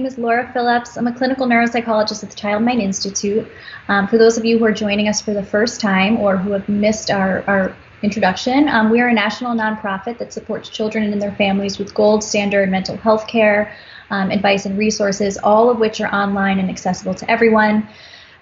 is Laura Phillips. I'm a clinical neuropsychologist at the Child Mind Institute. For those of you who are joining us for the first time or who have missed our introduction, we are a national nonprofit that supports children and their families with gold standard mental health care, advice and resources, all of which are online and accessible to everyone.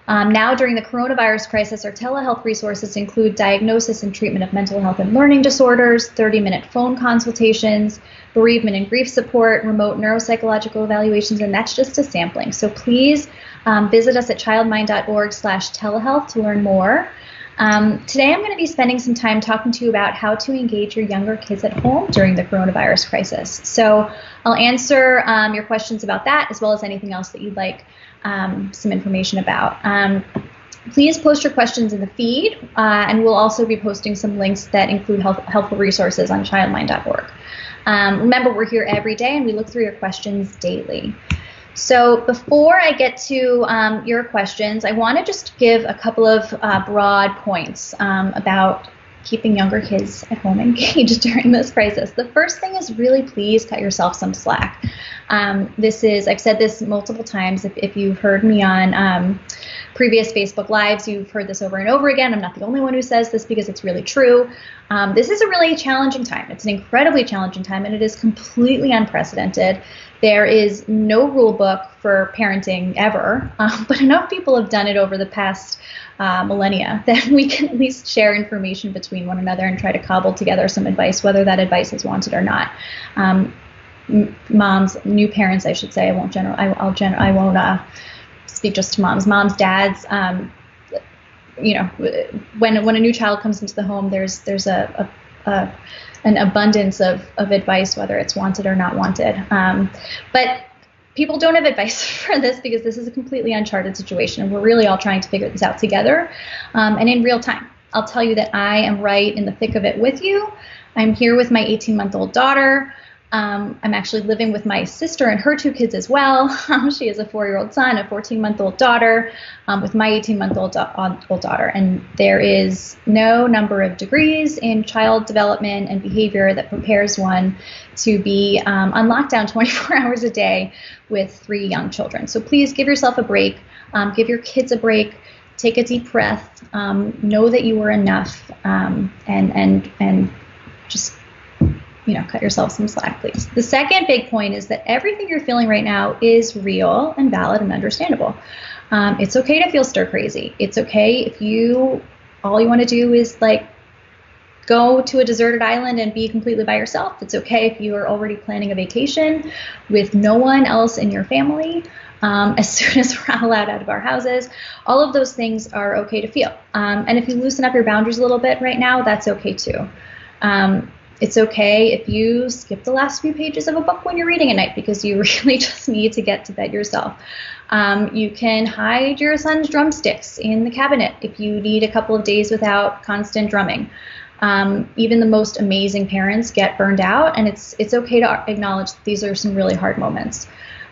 Now, during the coronavirus crisis, our telehealth resources include diagnosis and treatment of mental health and learning disorders, 30-minute phone consultations, bereavement and grief support, remote neuropsychological evaluations, and that's just a sampling. So please visit us at childmind.org/telehealth to learn more. Today, I'm going to be spending some time talking to you about how to engage your younger kids at home during the coronavirus crisis. So I'll answer your questions about that, as well as anything else that you'd like some information about. Please post your questions in the feed, and we'll also be posting some links that include helpful resources on childmind.org. Remember, we're here every day, and we look through your questions daily. So before I get to your questions, I want to just give a couple of broad points about keeping younger kids at home engaged during this crisis. The first thing is really please cut yourself some slack. I've said this multiple times. If you've heard me on previous Facebook Lives, you've heard this over and over again. I'm not the only one who says this because it's really true. This is a really challenging time. It's an incredibly challenging time, and it is completely unprecedented. There is no rule book for parenting ever, but enough people have done it over the past millennia that we can at least share information between one another and try to cobble together some advice, whether that advice is wanted or not. Moms, new parents, I should say. I won't speak just to moms. Moms, dads. When a new child comes into the home, there's an abundance of advice, whether it's wanted or not wanted. But people don't have advice for this because this is a completely uncharted situation, and we're really all trying to figure this out together and in real time. I'll tell you that I am right in the thick of it with you. I'm here with my 18-month-old daughter. I'm actually living with my sister and her two kids as well. She has a 4-year-old son, a 14-month-old daughter, with my 18-month-old daughter. And there is no number of degrees in child development and behavior that prepares one to be on lockdown 24 hours a day with 3 young children. So please give yourself a break. Give your kids a break. Take a deep breath. Know that you are enough, and just cut yourself some slack, please. The second big point is that everything you're feeling right now is real and valid and understandable. It's okay to feel stir crazy. It's okay if all you want to do is go to a deserted island and be completely by yourself. It's okay if you are already planning a vacation with no one else in your family. As soon as we're allowed out of our houses, all of those things are okay to feel. And if you loosen up your boundaries a little bit right now, that's okay too. It's okay if you skip the last few pages of a book when you're reading at night because you really just need to get to bed yourself. You can hide your son's drumsticks in the cabinet if you need a couple of days without constant drumming. Even the most amazing parents get burned out, and it's okay to acknowledge that these are some really hard moments.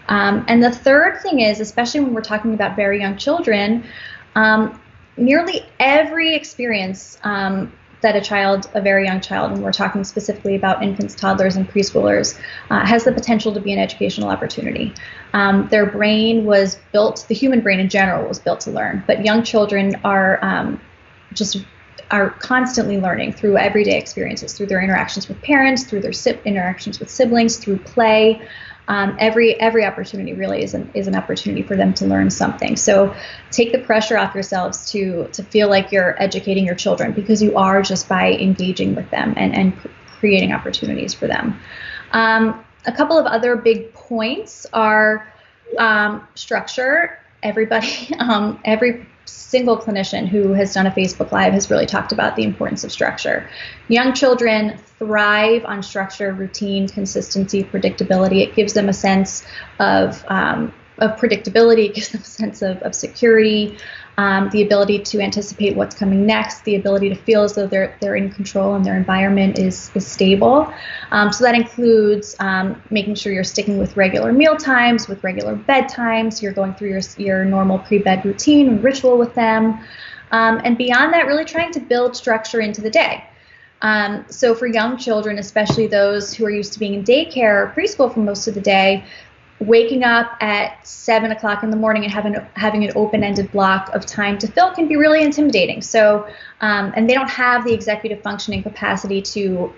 And the third thing is, especially when we're talking about very young children, nearly every experience that a very young child, and we're talking specifically about infants, toddlers, and preschoolers, has the potential to be an educational opportunity. Their brain was built, the human brain in general was built to learn, but young children are constantly learning through everyday experiences, through their interactions with parents, through their interactions with siblings, through play. Every opportunity really is an opportunity for them to learn something. So take the pressure off yourselves to feel like you're educating your children, because you are, just by engaging with them and creating opportunities for them. A couple of other big points are structure. Everybody, every single clinician who has done a Facebook Live has really talked about the importance of structure. Young children thrive on structure, routine, consistency, predictability. It gives them a sense of predictability. It gives them a sense of security, the ability to anticipate what's coming next, the ability to feel as though they're in control and their environment is stable. So that includes making sure you're sticking with regular meal times, with regular bedtimes, you're going through your normal pre-bed routine and ritual with them. And beyond that, really trying to build structure into the day. So for young children, especially those who are used to being in daycare or preschool for most of the day, waking up at 7 o'clock in the morning and having an open-ended block of time to fill can be really intimidating. So, and they don't have the executive functioning capacity to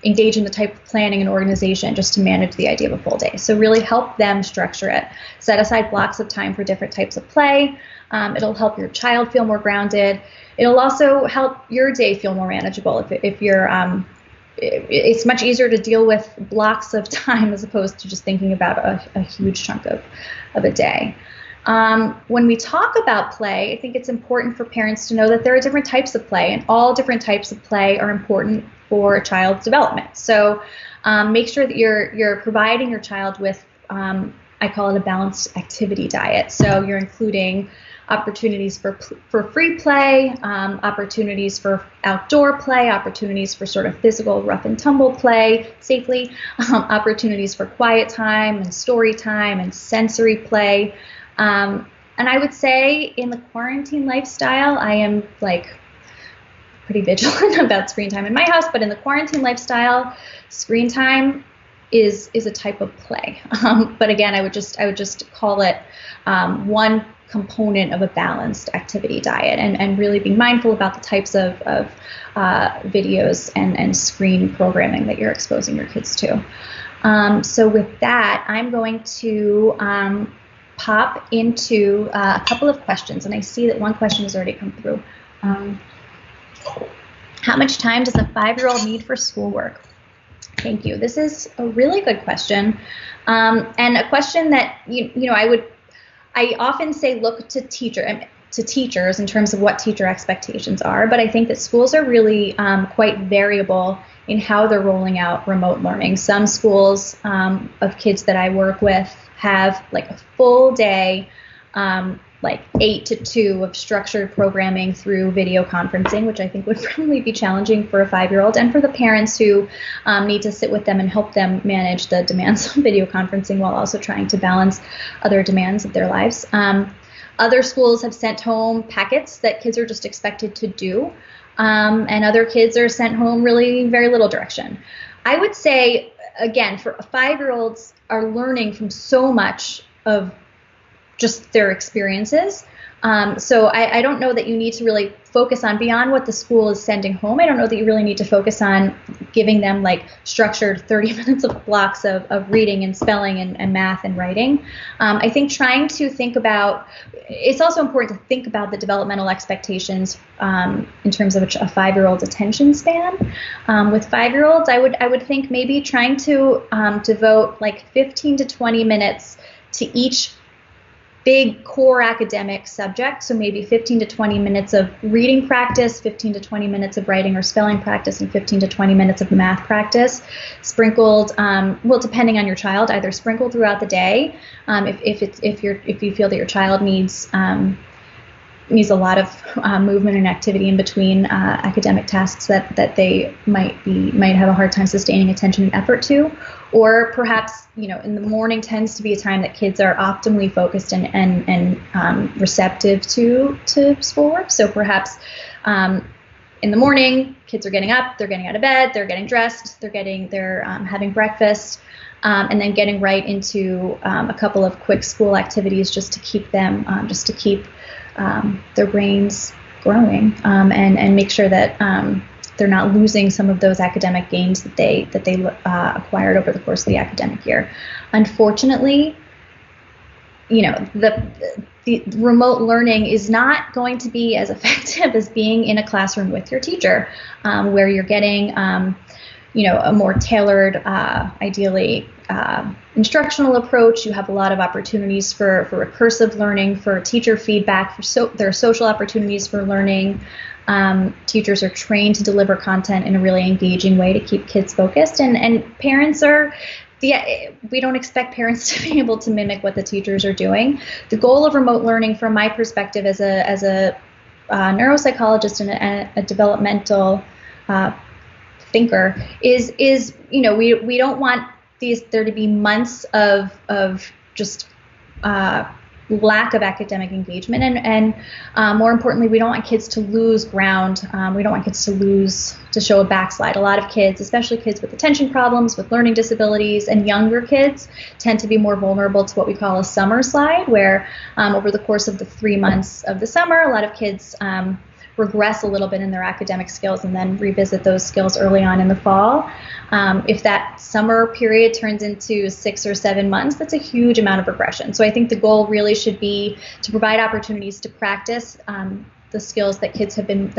engage in the type of planning and organization just to manage the idea of a full day. So really help them structure it. Set aside blocks of time for different types of play. It'll help your child feel more grounded. It'll also help your day feel more manageable if you're it's much easier to deal with blocks of time as opposed to just thinking about a huge chunk of a day. When we talk about play, I think it's important for parents to know that there are different types of play, and all different types of play are important for a child's development. So make sure that you're providing your child with, I call it a balanced activity diet. So you're including opportunities for free play, opportunities for outdoor play, opportunities for sort of physical rough and tumble play safely, opportunities for quiet time and story time and sensory play. And I would say in the quarantine lifestyle, I am like pretty vigilant about screen time in my house, but in the quarantine lifestyle, screen time is a type of play. But again, I would just call it one component of a balanced activity diet, and really being mindful about the types of videos and screen programming that you're exposing your kids to. So with that, I'm going to pop into a couple of questions, and I see that one question has already come through. How much time does a 5-year-old need for schoolwork? Thank you. This is a really good question, and a question that I often say look to teachers in terms of what teacher expectations are, but I think that schools are really quite variable in how they're rolling out remote learning. Some schools of kids that I work with have like a full day, like 8 to 2 of structured programming through video conferencing, which I think would probably be challenging for a 5-year-old and for the parents who need to sit with them and help them manage the demands of video conferencing while also trying to balance other demands of their lives. Other schools have sent home packets that kids are just expected to do, and other kids are sent home really very little direction. I would say, again, for 5-year-olds are learning from so much of just their experiences. So I don't know that you need to really focus on beyond what the school is sending home. I don't know that you really need to focus on giving them like structured 30 minutes of blocks of reading and spelling and math and writing. I think trying to think about, it's also important to think about the developmental expectations in terms of a 5-year-old's attention span. With 5-year-olds, I would think maybe trying to devote like 15 to 20 minutes to each big core academic subject. So maybe 15 to 20 minutes of reading practice, 15 to 20 minutes of writing or spelling practice, and 15 to 20 minutes of math practice, sprinkled, well, depending on your child, either sprinkled throughout the day, if you feel that your child needs a lot of movement and activity in between academic tasks that they might have a hard time sustaining attention and effort to, or perhaps in the morning tends to be a time that kids are optimally focused and receptive to schoolwork. So perhaps in the morning, kids are getting up, they're getting out of bed, they're getting dressed, they're having breakfast, and then getting right into a couple of quick school activities just to keep them their brains growing, and make sure that they're not losing some of those academic gains that they acquired over the course of the academic year. Unfortunately, the remote learning is not going to be as effective as being in a classroom with your teacher, where you're getting a more tailored, ideally instructional approach. You have a lot of opportunities for recursive learning, for teacher feedback, there are social opportunities for learning. Teachers are trained to deliver content in a really engaging way to keep kids focused, and parents are. We don't expect parents to be able to mimic what the teachers are doing. The goal of remote learning, from my perspective as a neuropsychologist and a developmental thinker, is we don't want there to be months of just lack of academic engagement, and more importantly, we don't want kids to lose ground. We don't want kids to show a backslide. A lot of kids, especially kids with attention problems, with learning disabilities, and younger kids tend to be more vulnerable to what we call a summer slide, where over the course of the 3 months of the summer, a lot of kids regress a little bit in their academic skills and then revisit those skills early on in the fall. If that summer period turns into 6 or 7 months, that's a huge amount of regression. So I think the goal really should be to provide opportunities to practice the skills that kids have been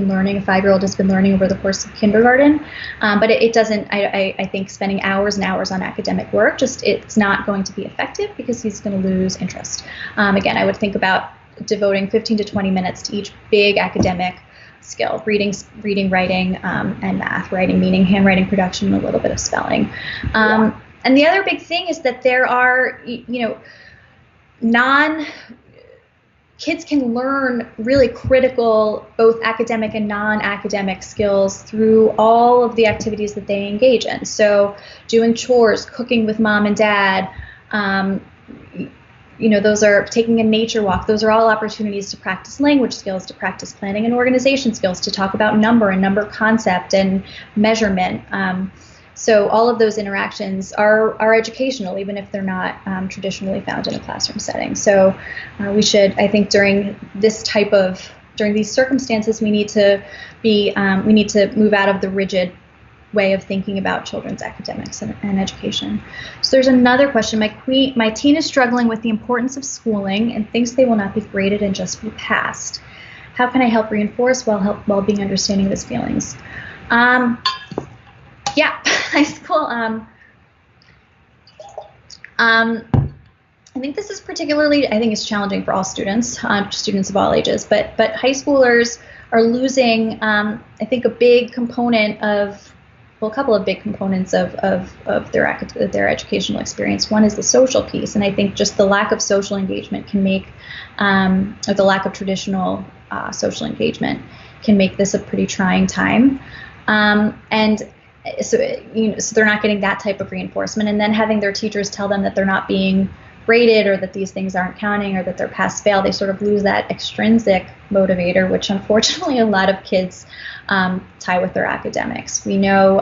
learning. A 5-year-old has been learning over the course of kindergarten, but it doesn't. I think spending hours and hours on academic work, it's not going to be effective because he's going to lose interest. Again, I would think about devoting 15 to 20 minutes to each big academic skill: reading, writing, and math. Writing meaning handwriting production, and a little bit of spelling. And the other big thing is that there are, kids can learn really critical both academic and non-academic skills through all of the activities that they engage in. So doing chores, cooking with mom and dad, those are taking a nature walk. Those are all opportunities to practice language skills, to practice planning and organization skills, to talk about number concept and measurement. So all of those interactions are educational, even if they're not traditionally found in a classroom setting. So we should, I think, during these circumstances, we need to move out of the rigid way of thinking about children's academics and education. So there's another question. My teen is struggling with the importance of schooling and thinks they will not be graded and just be passed. How can I help reinforce while being understanding of his feelings? High school. I think this is particularly, it's challenging for all students of all ages, but high schoolers are losing, I think, a couple of big components of their educational experience. One is the social piece, and I think just the lack of social engagement can make, or the lack of traditional social engagement can make this a pretty trying time. So they're not getting that type of reinforcement, and then having their teachers tell them that they're not being graded, or that these things aren't counting, or that they're pass-fail. They sort of lose that extrinsic motivator, which unfortunately a lot of kids tie with their academics. We know,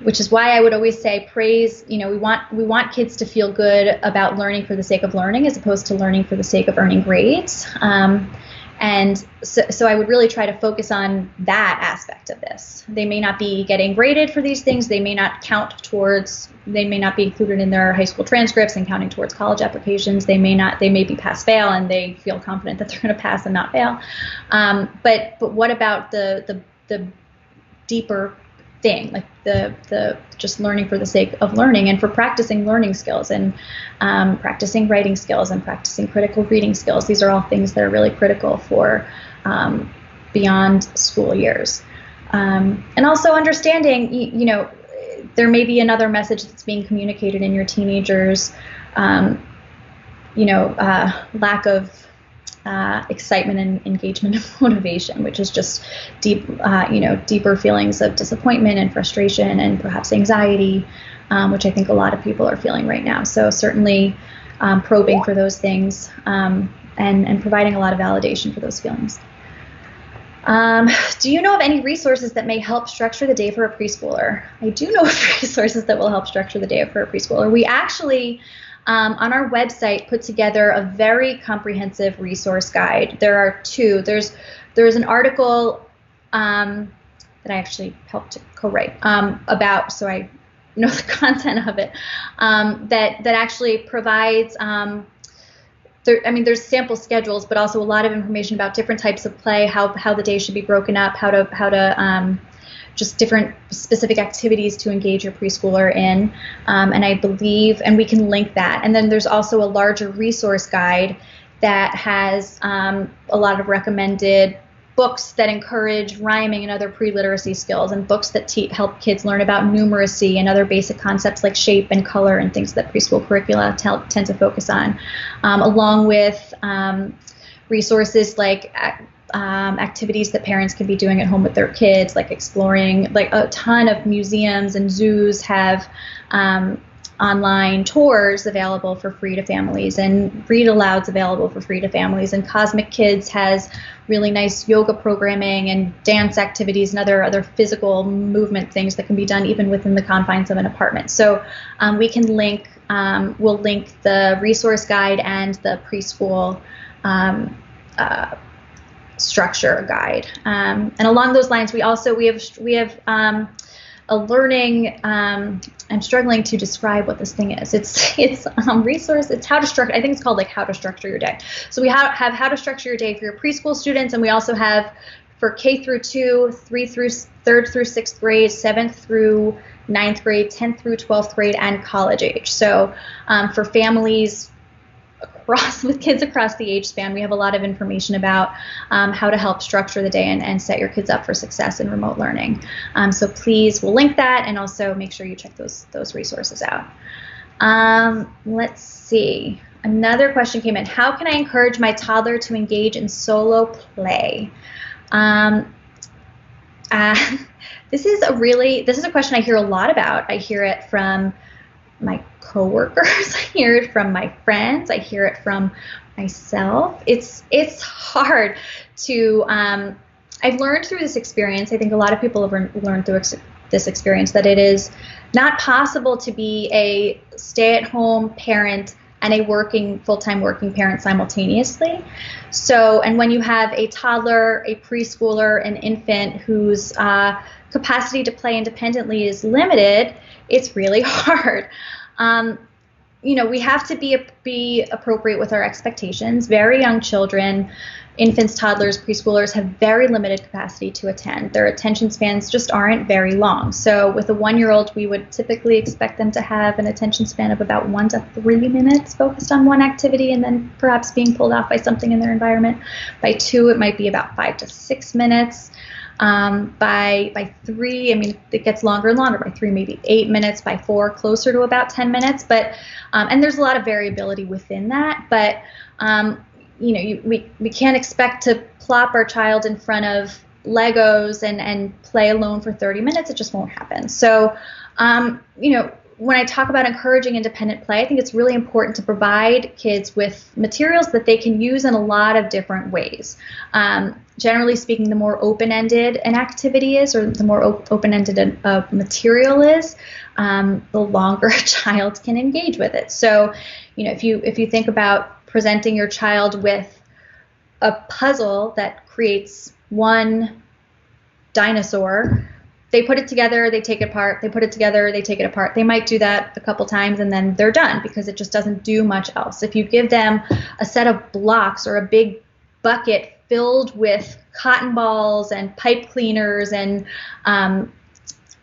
which is why I would always say praise. We want kids to feel good about learning for the sake of learning, as opposed to learning for the sake of earning grades. And so I would really try to focus on that aspect of this. They may not be getting graded for these things. They may not they may not be included in their high school transcripts and counting towards college applications. They may be pass-fail, and they feel confident that they're going to pass and not fail. But what about the deeper thing, like the just learning for the sake of learning, and for practicing learning skills, and practicing writing skills, and practicing critical reading skills? These are all things that are really critical for beyond school years. And also understanding, there may be another message that's being communicated in your teenagers, lack of excitement and engagement and motivation, which is just deeper feelings of disappointment and frustration and perhaps anxiety, which I think a lot of people are feeling right now. So certainly probing for those things and providing a lot of validation for those feelings. Do you know of any resources that may help structure the day for a preschooler? I do know of resources that will help structure the day for a preschooler. We actually, on our website, put together a very comprehensive resource guide. There are two. There's an article that I actually helped to co-write about, so I know the content of it, that actually provides there's sample schedules, but also a lot of information about different types of play, how the day should be broken up, how to just different specific activities to engage your preschooler in. And I believe, and we can link that. And then there's also a larger resource guide that has a lot of recommended books that encourage rhyming and other pre-literacy skills, and books that help kids learn about numeracy and other basic concepts like shape and color and things that preschool curricula tend to focus on, along with resources like activities that parents can be doing at home with their kids, like exploring. Like a ton of museums and zoos have online tours available for free to families, and Read Aloud's available for free to families, and Cosmic Kids has really nice yoga programming and dance activities and other physical movement things that can be done even within the confines of an apartment. So we can link, we'll link the resource guide and the preschool structure guide. And along those lines, we have a learning, I'm struggling to describe what this thing is. It's resource. It's how to structure. I think it's called like how to structure your day. So we have how to structure your day for your preschool students, and we also have for K through 2, 3rd through 6th grade, 7th through 9th grade, 10th through 12th grade, and college age. So for families with kids across the age span, we have a lot of information about how to help structure the day and set your kids up for success in remote learning. So please, we'll link that, and also make sure you check those resources out. Let's see. Another question came in. How can I encourage my toddler to engage in solo play? This is a question I hear a lot about. I hear it from my coworkers, I hear it from my friends, I hear it from myself. It's hard to, I've learned through this experience, I think a lot of people have learned through this experience, that it is not possible to be a stay-at-home parent and a full-time working parent simultaneously. So, and when you have a toddler, a preschooler, an infant whose capacity to play independently is limited, it's really hard. We have to be appropriate with our expectations. Very young children, infants, toddlers, preschoolers have very limited capacity to attend. Their attention spans just aren't very long. So with a 1-year-old, we would typically expect them to have an attention span of about 1 to 3 minutes focused on one activity, and then perhaps being pulled off by something in their environment. By 2, it might be about 5 to 6 minutes. By 3, it gets longer and longer. By 3, maybe 8 minutes. By 4, closer to about 10 minutes. But and there's a lot of variability within that. But we can't expect to plop our child in front of Legos and play alone for 30 minutes. It just won't happen. So when I talk about encouraging independent play, I think it's really important to provide kids with materials that they can use in a lot of different ways. Generally speaking, the more open-ended an activity is, or the more open-ended a material is, the longer a child can engage with it. So, if you think about presenting your child with a puzzle that creates one dinosaur, they put it together, they take it apart, they put it together, they take it apart. They might do that a couple times and then they're done because it just doesn't do much else. If you give them a set of blocks or a big bucket filled with cotton balls and pipe cleaners and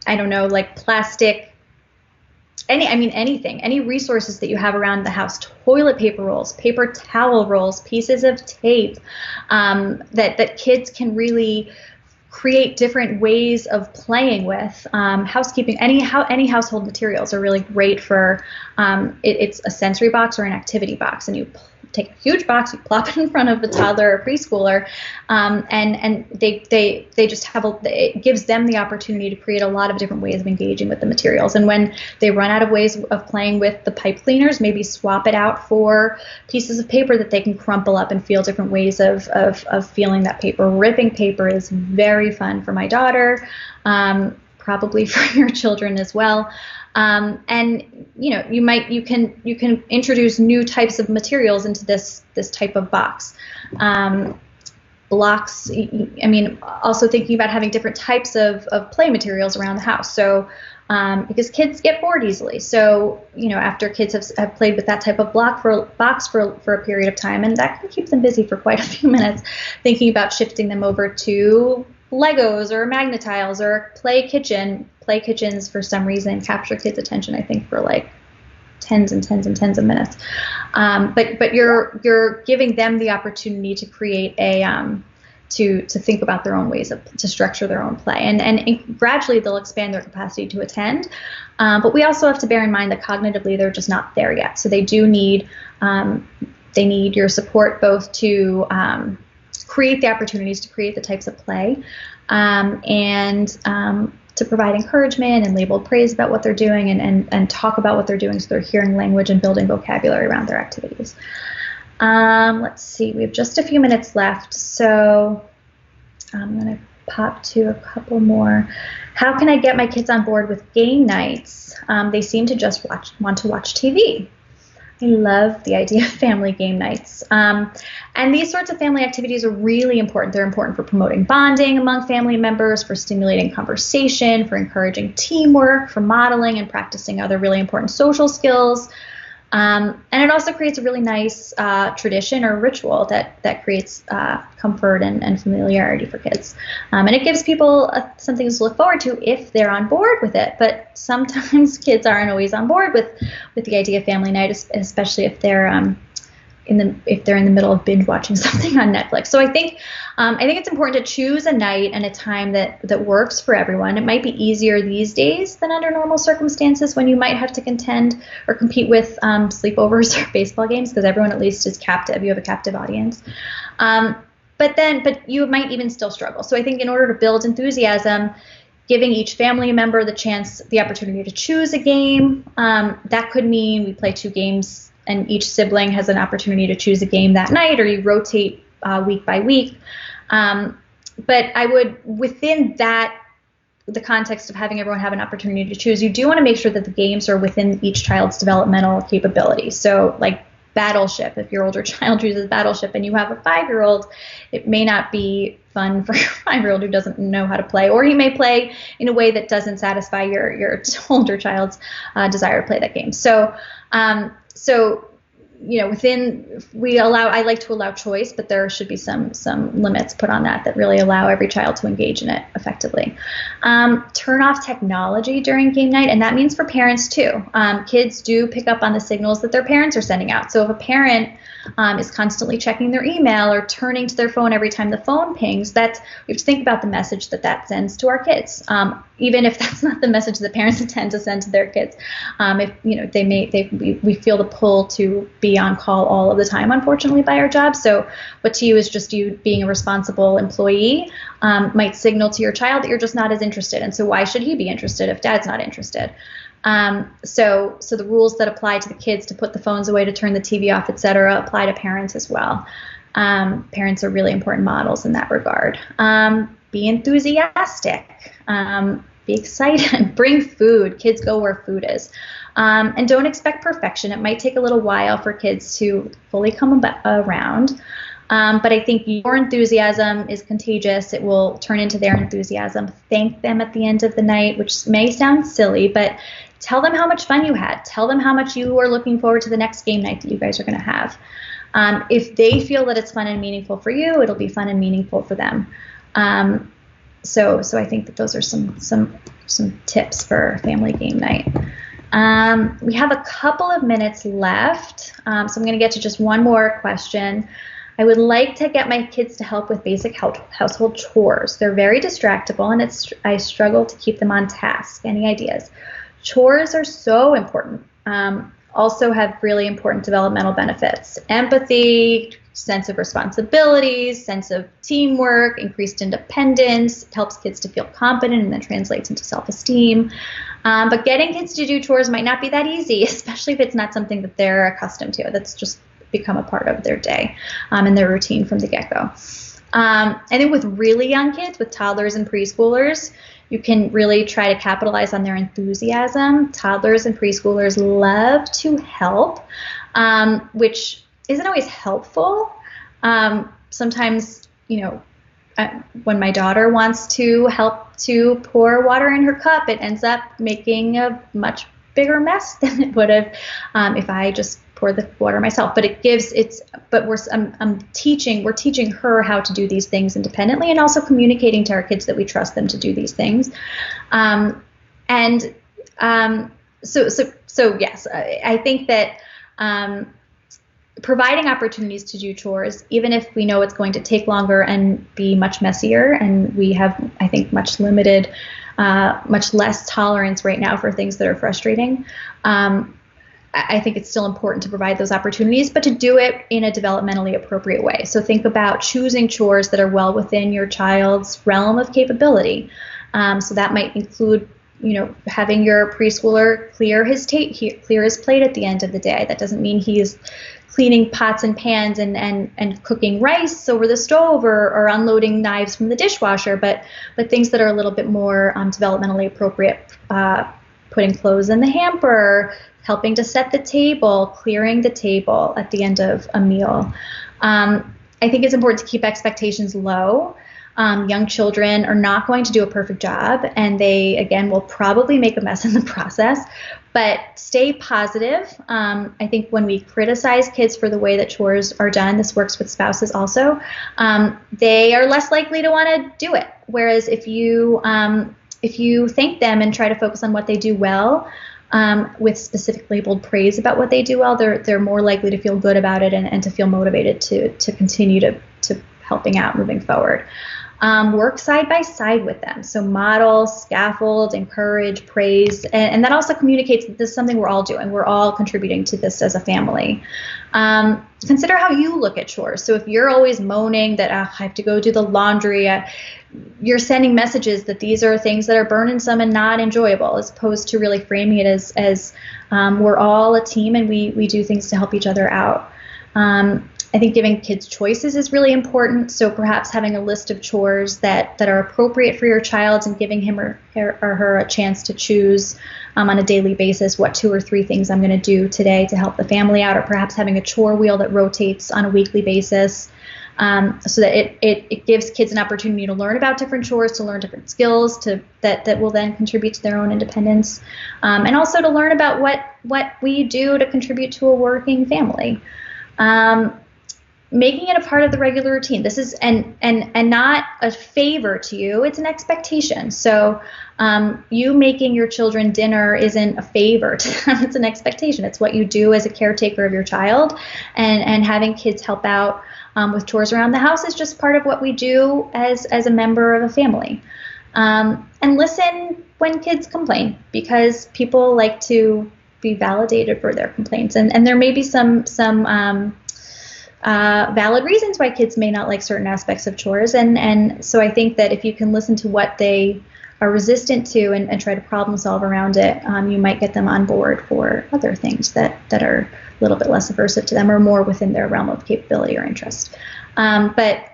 like plastic, anything, any resources that you have around the house, toilet paper rolls, paper towel rolls, pieces of tape, that kids can really create different ways of playing with. Housekeeping, any household materials are really great for, it's a sensory box or an activity box, and you take a huge box, you plop it in front of a toddler or preschooler, and they just it gives them the opportunity to create a lot of different ways of engaging with the materials. And when they run out of ways of playing with the pipe cleaners, maybe swap it out for pieces of paper that they can crumple up and feel different ways of feeling that paper. Ripping paper is very fun for my daughter, probably for your children as well. And you can introduce new types of materials into this type of box. Blocks, also thinking about having different types of play materials around the house. So because kids get bored easily. So, after kids have played with that type of box for a period of time, and that can keep them busy for quite a few minutes, thinking about shifting them over to Legos or Magnetiles or Play Kitchen. Play kitchens, for some reason, capture kids' attention, I think, for like tens and tens and tens of minutes. But you're giving them the opportunity to create to think about their own ways to structure their own play, and gradually they'll expand their capacity to attend. But we also have to bear in mind that cognitively they're just not there yet, so they do need your support both to create the opportunities to create the types of play, and to provide encouragement and labeled praise about what they're doing, and talk about what they're doing so they're hearing language and building vocabulary around their activities. Let's see, we have just a few minutes left, so I'm going to pop to a couple more. How can I get my kids on board with game nights? They seem to just want to watch TV. I love the idea of family game nights. And these sorts of family activities are really important. They're important for promoting bonding among family members, for stimulating conversation, for encouraging teamwork, for modeling and practicing other really important social skills. And it also creates a really nice tradition or ritual that creates comfort and familiarity for kids. And it gives people something to look forward to if they're on board with it. But sometimes kids aren't always on board with the idea of family night, especially if they're in the middle of binge watching something on Netflix. So I think it's important to choose a night and a time that works for everyone. It might be easier these days than under normal circumstances when you might have to contend or compete with sleepovers or baseball games, because everyone at least is captive. You have a captive audience. But you might even still struggle. So I think in order to build enthusiasm, giving each family member the opportunity to choose a game, that could mean we play 2 games and each sibling has an opportunity to choose a game that night, or you rotate week by week. But I would, within the context of having everyone have an opportunity to choose, you do want to make sure that the games are within each child's developmental capability. So like Battleship, if your older child chooses Battleship and you have a 5-year-old, it may not be fun for your 5-year-old who doesn't know how to play, or he may play in a way that doesn't satisfy your older child's desire to play that game. So I like to allow choice, but there should be some limits put on that really allow every child to engage in it effectively. Turn off technology during game night, and that means for parents too. Kids do pick up on the signals that their parents are sending out. So if a parent is constantly checking their email or turning to their phone every time the phone pings, we have to think about the message that sends to our kids. Even if that's not the message that parents intend to send to their kids, we feel the pull to be on call all of the time, unfortunately, by our job. So what to you is just you being a responsible employee might signal to your child that you're just not as interested. And so why should he be interested if dad's not interested? So the rules that apply to the kids to put the phones away, to turn the TV off, etc., apply to parents as well. Parents are really important models in that regard. Be enthusiastic. Be excited. Bring food. Kids go where food is. And don't expect perfection. It might take a little while for kids to fully come around. But I think your enthusiasm is contagious. It will turn into their enthusiasm. Thank them at the end of the night, which may sound silly, but tell them how much fun you had. Tell them how much you are looking forward to the next game night that you guys are going to have. If they feel that it's fun and meaningful for you, it'll be fun and meaningful for them. So I think that those are some tips for family game night. We have a couple of minutes left, so I'm going to get to just one more question. I would like to get my kids to help with basic household chores. They're very distractible, and I struggle to keep them on task. Any ideas? Chores are so important. Also have really important developmental benefits. Empathy, sense of responsibilities, sense of teamwork, increased independence. It helps kids to feel competent, and then translates into self-esteem. But getting kids to do chores might not be that easy, especially if it's not something that they're accustomed to. That's just become a part of their day and their routine from the get-go. I think with really young kids, with toddlers and preschoolers, you can really try to capitalize on their enthusiasm. Toddlers and preschoolers love to help, which isn't always helpful. Sometimes, when my daughter wants to help to pour water in her cup, it ends up making a much bigger mess than it would have if I just pour the water myself. But we're teaching her how to do these things independently, and also communicating to our kids that we trust them to do these things. So yes, I think that providing opportunities to do chores, even if we know it's going to take longer and be much messier, and we have, I think, much less tolerance right now for things that are frustrating. I think it's still important to provide those opportunities, but to do it in a developmentally appropriate way. So think about choosing chores that are well within your child's realm of capability. So that might include, having your preschooler clear his plate at the end of the day. That doesn't mean he's cleaning pots and pans and cooking rice over the stove or unloading knives from the dishwasher, but things that are a little bit more developmentally appropriate, putting clothes in the hamper, helping to set the table, clearing the table at the end of a meal. I think it's important to keep expectations low. Young children are not going to do a perfect job, and they, again, will probably make a mess in the process, but stay positive. I think when we criticize kids for the way that chores are done, this works with spouses also, they are less likely to want to do it. Whereas if you thank them and try to focus on what they do well, with specific labeled praise about what they do well, they're more likely to feel good about it and to feel motivated to continue to helping out moving forward. Work side by side with them. So model, scaffold, encourage, praise, and that also communicates that this is something we're all doing. We're all contributing to this as a family. Consider how you look at chores. So if you're always moaning that I have to go do the laundry, you're sending messages that these are things that are burdensome and not enjoyable, as opposed to really framing it as we're all a team and we do things to help each other out. I think giving kids choices is really important. So perhaps having a list of chores that are appropriate for your child and giving him or her a chance to choose on a daily basis what 2 or 3 things I'm going to do today to help the family out, or perhaps having a chore wheel that rotates on a weekly basis, so that it gives kids an opportunity to learn about different chores, to learn different skills that will then contribute to their own independence, and also to learn about what we do to contribute to a working family. Making it a part of the regular routine. This is and not a favor to you, it's an expectation. So you making your children dinner isn't a favor to them, it's an expectation. It's what you do as a caretaker of your child, and having kids help out with chores around the house is just part of what we do as a member of a family. And listen when kids complain, because people like to be validated for their complaints, and there may be some valid reasons why kids may not like certain aspects of chores, and so I think that if you can listen to what they are resistant to and try to problem solve around it, you might get them on board for other things that are a little bit less aversive to them or more within their realm of capability or interest. But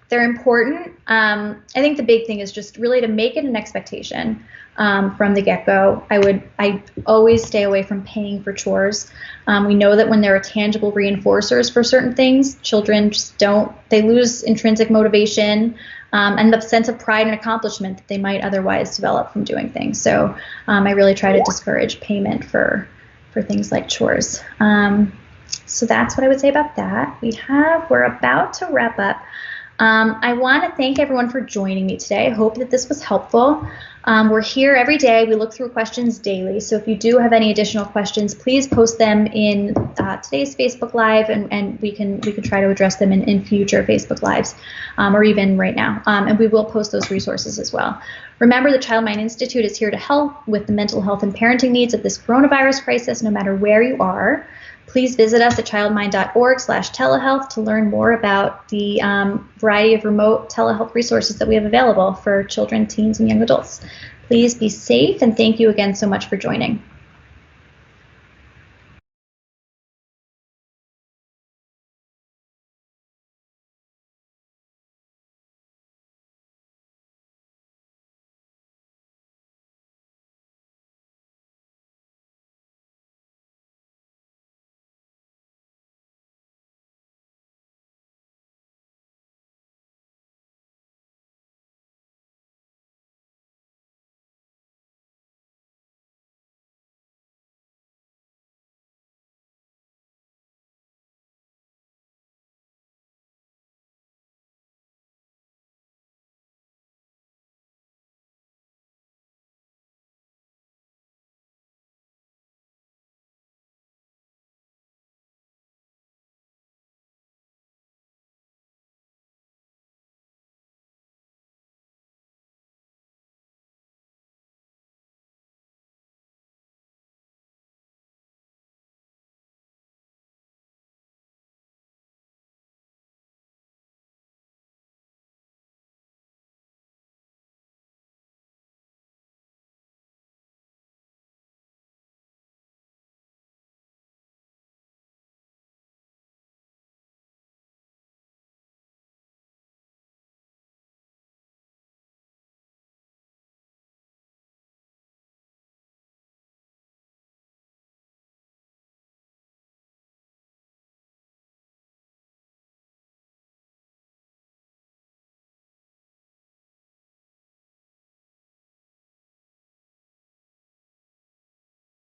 they're important. I think the big thing is just really to make it an expectation from the get-go. I always stay away from paying for chores. We know that when there are tangible reinforcers for certain things, children just they lose intrinsic motivation and the sense of pride and accomplishment that they might otherwise develop from doing things. So I really try to discourage payment for things like chores. So that's what I would say about that. We're about to wrap up. I want to thank everyone for joining me today. I hope that this was helpful. We're here every day. We look through questions daily. So if you do have any additional questions, please post them in today's Facebook Live, and we can try to address them in future Facebook Lives, or even right now. And we will post those resources as well. Remember, the Child Mind Institute is here to help with the mental health and parenting needs of this coronavirus crisis, no matter where you are. Please visit us at childmind.org/telehealth to learn more about the variety of remote telehealth resources that we have available for children, teens, and young adults. Please be safe, and thank you again so much for joining.